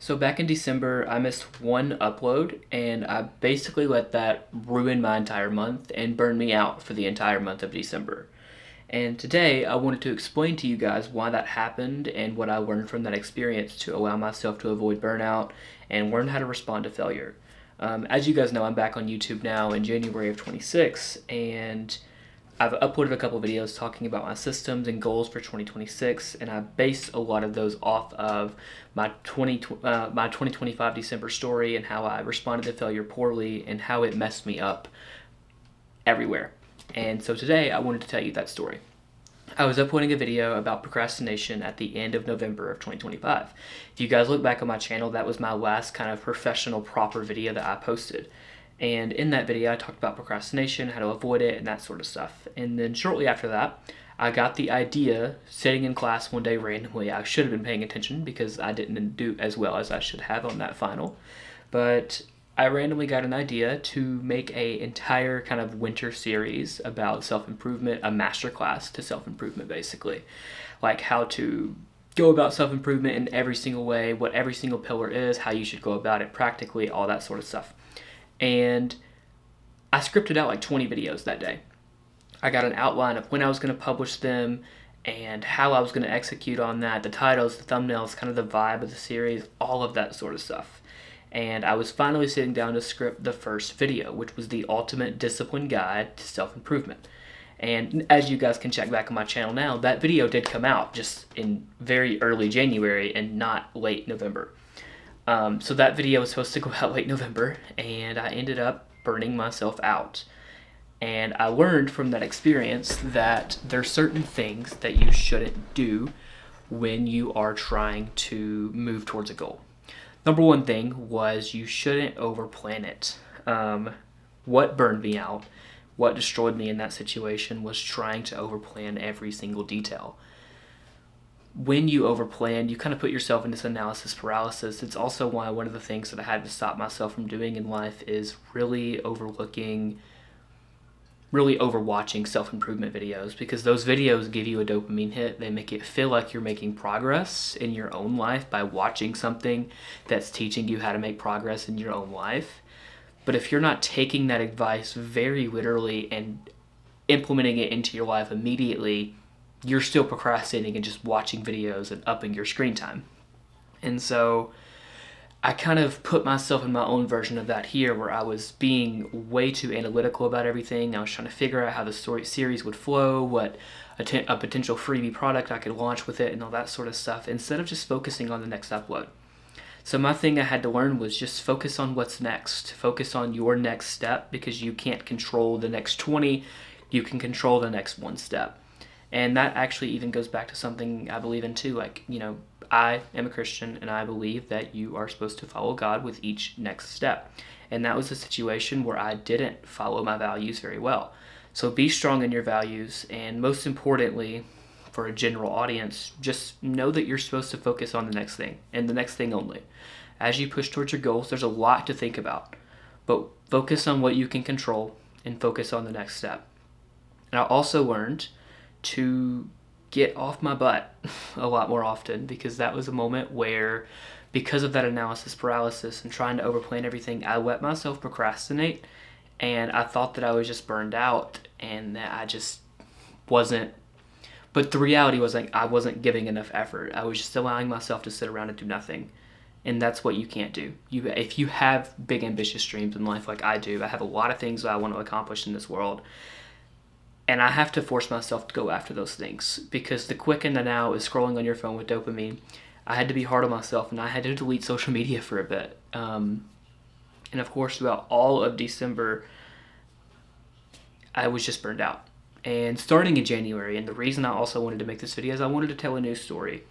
So back in December, I missed one upload, and I basically let that ruin my entire month and burn me out for the entire month of December. And today, I wanted to explain to you guys why that happened and what I learned from that experience to allow myself to avoid burnout and learn how to respond to failure. As you guys know, I'm back on YouTube now in January of 26, and I've uploaded a couple videos talking about my systems and goals for 2026, and I base a lot of those off of my 2025 December story and how I responded to failure poorly and how it messed me up everywhere. And so today I wanted to tell you that story. I was uploading a video about procrastination at the end of November of 2025. If you guys look back on my channel, that was my last kind of professional proper video that I posted. And in that video, I talked about procrastination, how to avoid it, and that sort of stuff. And then shortly after that, I got the idea, sitting in class one day randomly. I should have been paying attention because I didn't do as well as I should have on that final. But I randomly got an idea to make an entire kind of winter series about self-improvement, a masterclass to self-improvement basically. Like how to go about self-improvement in every single way, what every single pillar is, how you should go about it practically, all that sort of stuff. And I scripted out like 20 videos that day. I got an outline of when I was going to publish them and how I was going to execute on that, the titles, the thumbnails, kind of the vibe of the series, all of that sort of stuff. And I was finally sitting down to script the first video, which was the ultimate discipline guide to self-improvement. And as you guys can check back on my channel now, that video did come out just in very early January and not late November. So that video was supposed to go out late November, and I ended up burning myself out. And I learned from that experience that there's certain things that you shouldn't do when you are trying to move towards a goal. Number one thing was you shouldn't overplan it. What burned me out, what destroyed me in that situation was trying to overplan every single detail. When you overplan, you kind of put yourself in this analysis paralysis. It's also why one of the things that I had to stop myself from doing in life is really overwatching self-improvement videos, because those videos give you a dopamine hit. They make it feel like you're making progress in your own life by watching something that's teaching you how to make progress in your own life. But if you're not taking that advice very literally and implementing it into your life immediately, you're still procrastinating and just watching videos and upping your screen time. And so I kind of put myself in my own version of that here, where I was being way too analytical about everything. I was trying to figure out how the story series would flow, what a potential freebie product I could launch with it, and all that sort of stuff, instead of just focusing on the next upload. So my thing I had to learn was just focus on what's next. Focus on your next step, because you can't control the next 20. You can control the next one step. And that actually even goes back to something I believe in too. Like, I am a Christian, and I believe that you are supposed to follow God with each next step. And that was a situation where I didn't follow my values very well. So be strong in your values, and most importantly, for a general audience, just know that you're supposed to focus on the next thing, and the next thing only. As you push towards your goals, there's a lot to think about, but focus on what you can control and focus on the next step. And I also learned to get off my butt a lot more often, because that was a moment where, because of that analysis paralysis and trying to overplan everything, I let myself procrastinate, and I thought that I was just burned out and that I just wasn't. But the reality was, like, I wasn't giving enough effort. I was just allowing myself to sit around and do nothing. And that's what you can't do. If you have big ambitious dreams in life like I do, I have a lot of things that I want to accomplish in this world. And I have to force myself to go after those things, because the quick and the now is scrolling on your phone with dopamine. I had to be hard on myself, and I had to delete social media for a bit. And of course, throughout all of December, I was just burned out. And starting in January, and the reason I also wanted to make this video is I wanted to tell a new story.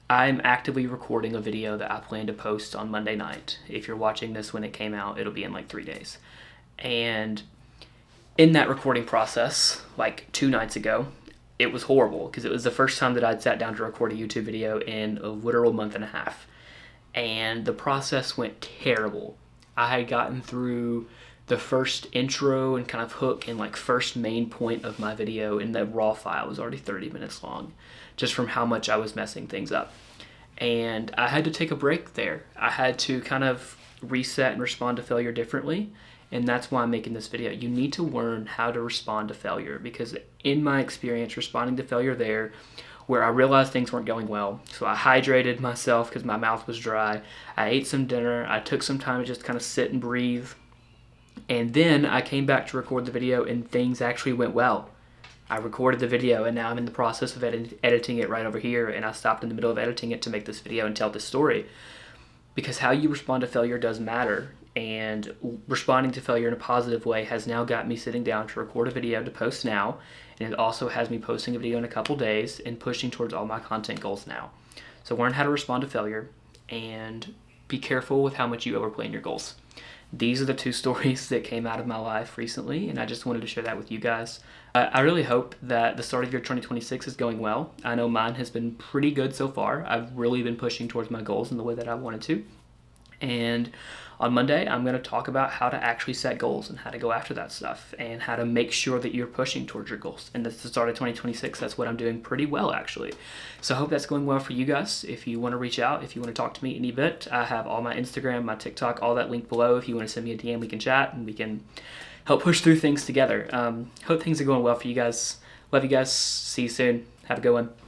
I'm actively recording a video that I plan to post on Monday night. If you're watching this when it came out, it'll be in like 3 days. And in that recording process, like 2 nights ago, it was horrible, because it was the first time that I'd sat down to record a YouTube video in a literal month and a half. And the process went terrible. I had gotten through the first intro and kind of hook and like first main point of my video, and the raw file was already 30 minutes long, just from how much I was messing things up. And I had to take a break there. I had to kind of reset and respond to failure differently. And that's why I'm making this video. You need to learn how to respond to failure, because in my experience responding to failure there, where I realized things weren't going well, so I hydrated myself because my mouth was dry. I ate some dinner. I took some time to just kind of sit and breathe. And then I came back to record the video and things actually went well. I recorded the video and now I'm in the process of editing it right over here, and I stopped in the middle of editing it to make this video and tell this story. Because how you respond to failure does matter, and responding to failure in a positive way has now got me sitting down to record a video to post now, and it also has me posting a video in a couple days and pushing towards all my content goals now. So learn how to respond to failure and be careful with how much you overplan your goals. These are the two stories that came out of my life recently, and I just wanted to share that with you guys. I really hope that the start of your 2026 is going well. I know mine has been pretty good so far. I've really been pushing towards my goals in the way that I wanted to. And on Monday, I'm going to talk about how to actually set goals and how to go after that stuff and how to make sure that you're pushing towards your goals. And that's the start of 2026. That's what I'm doing pretty well, actually. So I hope that's going well for you guys. If you want to reach out, if you want to talk to me any bit, I have all my Instagram, my TikTok, all that linked below. If you want to send me a DM, we can chat and we can help push through things together. Hope things are going well for you guys. Love you guys. See you soon. Have a good one.